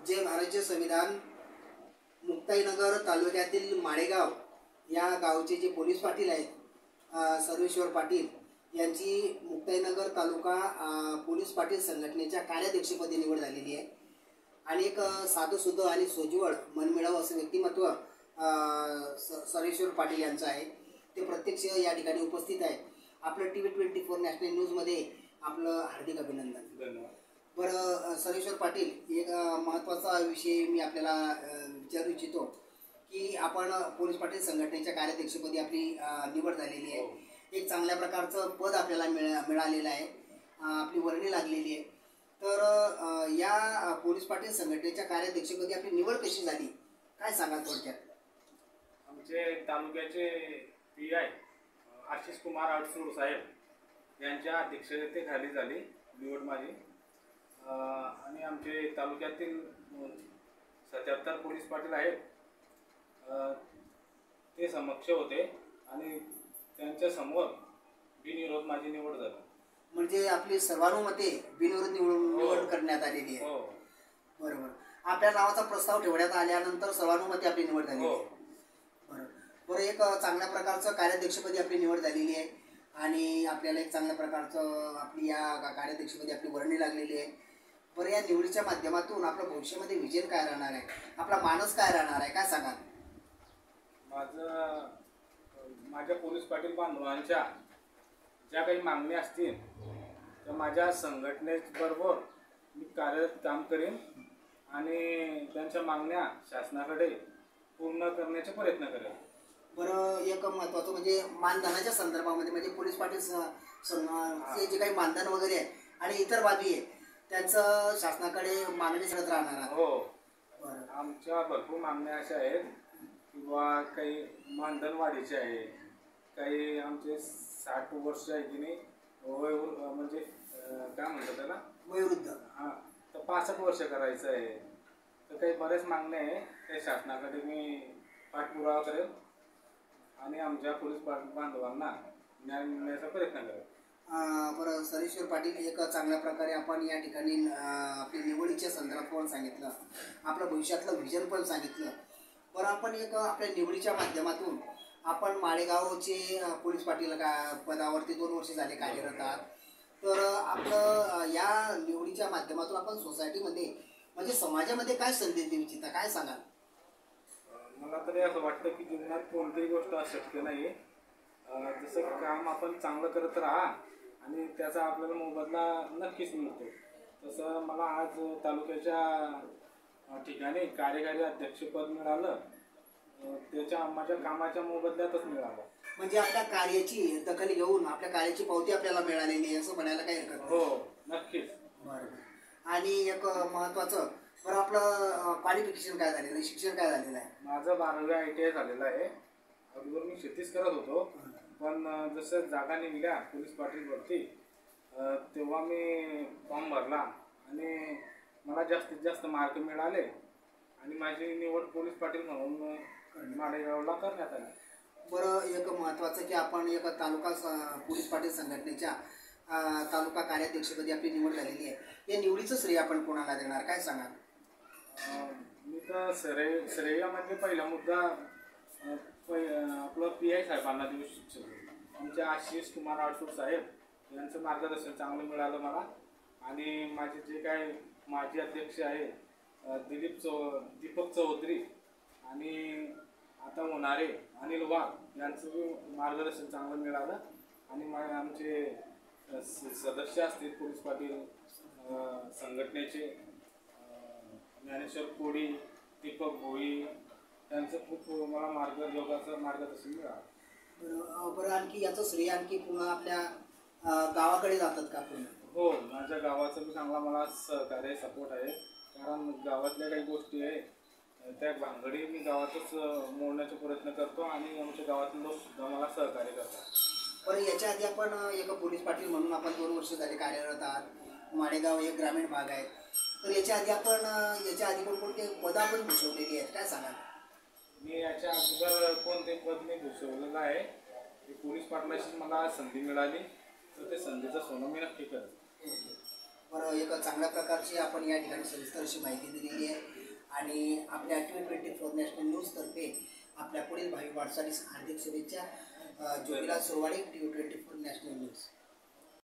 जे भारताचे संविधान मुक्ताईनगर तालुक्यातील माळेगाव या गावचे जे पोलीस पाटील आहेत सर्वेश्वर पाटील यांची मुक्ताईनगर तालुका पोलीस पाटील संघटनेच्या कार्याध्यक्षपदी निवड झालेली आहे। आणि एक साधुसुध आणि सोज्वळ मनमिळावू असं व्यक्तिमत्व सर्वेश्वर पाटील यांचं आहे। ते प्रत्यक्ष या ठिकाणी उपस्थित आहे। आपलं TV24 नॅशनल न्यूजमध्ये आपलं हार्दिक अभिनंदन। धन्यवाद। बरं सर्वेश्वर पाटील, एक महत्त्वाचा विषय मी आपल्याला विचारू इच्छितो की आपण पोलीस पाटील संघटनेच्या कार्याध्यक्षपदी आपली निवड झालेली आहे। एक चांगल्या प्रकारचं पद आपल्याला मिळालेलं आहे, आपली वर्णी लागलेली आहे। तर या पोलीस पाटील संघटनेच्या कार्याध्यक्षपदी आपली निवड कशी झाली, काय सांगा थोडक्यात? आमचे तालुक्याचे PI आशिष कुमार अडसूळ साहेब यांच्या अध्यक्षतेखाली झाली निवड माझी। आणि आमचे तालुक्यातील 77 पोलीस पाटील आहेत, ते समक्ष होते आणि त्यांच्या समोर बिनविरोध माझी निवड झाली। म्हणजे आपली सर्वानुमते बिनविरोध निवड करण्यात आलेली आहे। बरोबर। आपल्या नावाचा प्रस्ताव ठेवण्यात आल्यानंतर सर्वानुमते आपली निवड झाली आहे। बरं, एक चांगल्या प्रकारचं कार्याध्यक्षपदी आपली निवड झालेली आहे आणि आपल्याला एक चांगल्या प्रकारचं आपली या कार्याध्यक्षपदी आपली वर्णी लागलेली आहे। बरं, या निवडीच्या माध्यमातून आपलं भविष्यामध्ये विजन काय राहणार आहे, आपला मानस काय राहणार आहे, काय सांगाल? माझ्या पोलीस पाटील बांधवांच्या ज्या काही मागण्या असतील त्या माझ्या संघटनेबरोबर मी कार्यरत काम करेन आणि त्यांच्या मागण्या शासनाकडे पूर्ण करण्याचे प्रयत्न करेन। बरं, एक महत्त्वाचं म्हणजे मानधनाच्या संदर्भामध्ये म्हणजे पोलीस पाटील जे काही मानधन वगैरे आहे आणि इतर बाबी आहे त्यांचं शासनाकडे मागणी करत राहणार आहे। हो, आमच्या भरपूर मागण्या अशा आहेत किंवा काही मानधन वाढीचे आहे, काही आमचे 60 वर्ष आहे की नाही म्हणजे काय म्हणतात त्याला वयोवृद्ध, तर 65 वर्ष करायचं आहे। तर काही बऱ्याच मागण्या आहे, त्या शासनाकडे मी पाठपुरावा करेल आणि आमच्या पोलीस बांधवांना न्याय मिळण्याचा प्रयत्न करेल। बरं सर्वेश्वर पाटील, एक चांगल्या प्रकारे आपण या ठिकाणी आपल्या निवडीच्या संदर्भात पण सांगितलं, आपलं भविष्यातलं विजन पण सांगितलं। बरं, आपण एक आपल्या निवडीच्या माध्यमातून आपण माळेगावचे पोलीस पाटील पदावरती 2 वर्ष झाले कार्यरत आहात। तर आपलं या निवडीच्या माध्यमातून आपण सोसायटीमध्ये म्हणजे समाजामध्ये काय संदेश देऊ इच्छिता, काय सांगाल? मला तरी असं वाटतं की जीवनात कोणतीही गोष्ट अशक्य नाही आहे। जसं काम आपण चांगलं करत राहा आणि त्याचा आपल्याला मोबदला नक्कीच मिळतो। तसं मला आज तालुक्याच्या ठिकाणी कार्यकारी अध्यक्षपद मिळालं, त्याच्या माझ्या कामाच्या मोबदल्यातच मिळालं। म्हणजे आपल्या कार्याची दखल घेऊन आपल्या कार्याची पावती आपल्याला मिळालेली आहे असं म्हणायला काही हरकत नाही? हो, नक्कीच। बरं, आणि एक महत्त्वाचं, बरं आपलं क्वालिफिकेशन काय झालेलं आहे, शिक्षण काय झालेलं आहे? माझं 12वी ITI झालेलं आहे। अगोदर मी शेतीच करत होतो, पण जसं जागा निघाल्या पोलीस पाटीलवरती तेव्हा मी फॉर्म भरला आणि मला जास्तीत जास्त मार्क मिळाले आणि माझी निवड पोलीस पाटील म्हणून माळेगावला करण्यात आली। बरं, एक महत्त्वाचं की आपण एक तालुका पोलीस पाटील संघटनेच्या तालुका कार्याध्यक्षपदी आपली निवड झालेली आहे। या निवडीचं श्रेय आपण कोणाला देणार, काय सांगाल? मी तर श्रेयामध्ये पहिला मुद्दा आपलं PI साहेबांना देऊ इच्छितो। आमचे आशिष कुमार अडसूळ साहेब यांचं मार्गदर्शन चांगलं मिळालं मला आणि माझे जे काय माजी अध्यक्ष आहे दीपक चौधरी आणि आता होणारे अनिल वाघ यांचं मार्गदर्शन चांगलं मिळालं आणि आमचे सदस्य असतील पोलीस पाटील संघटनेचे ज्ञानेश्वर कोडी, दीपक भोई यांचं खूप मला मार्गदर्शन मिळालं। बरं, आणखी याचं श्रेय आणखी पुन्हा आपल्या गावाकडे जातात का पुन्हा? हो, माझ्या गावाचं मी चांगला मला सहकार्य सपोर्ट आहे, कारण गावातल्या काही गोष्टी आहे त्या भानगडी मी गावातच मोडण्याचा प्रयत्न करतो आणि आमच्या गावातील लोक सुद्धा मला सहकार्य करतात। बरं, याच्या आधी आपण एक पोलीस पाटील म्हणून आपण 2 वर्ष झाले कार्यरत आहात। माळेगाव एक ग्रामीण भाग आहे, तर याच्या आधी कोणते पद आपण भूषवलेली आहेत, काय सांगाल? मी याच्या अगोदर कोणते पद मी भूषवलेलं आहे, पोलीस पाटलाची मला संधी मिळाली तर ते संधीचं सोनं मी नक्की करेन। बरं, एक चांगल्या प्रकारची आपण या ठिकाणी सविस्तर अशी माहिती दिलेली आहे आणि आपल्या TV24 नॅशनल न्यूजतर्फे आपल्या पुढील भावी वाटचालीस हार्दिक शुभेच्छा. Jyotiraj Surwade, TV24 national news.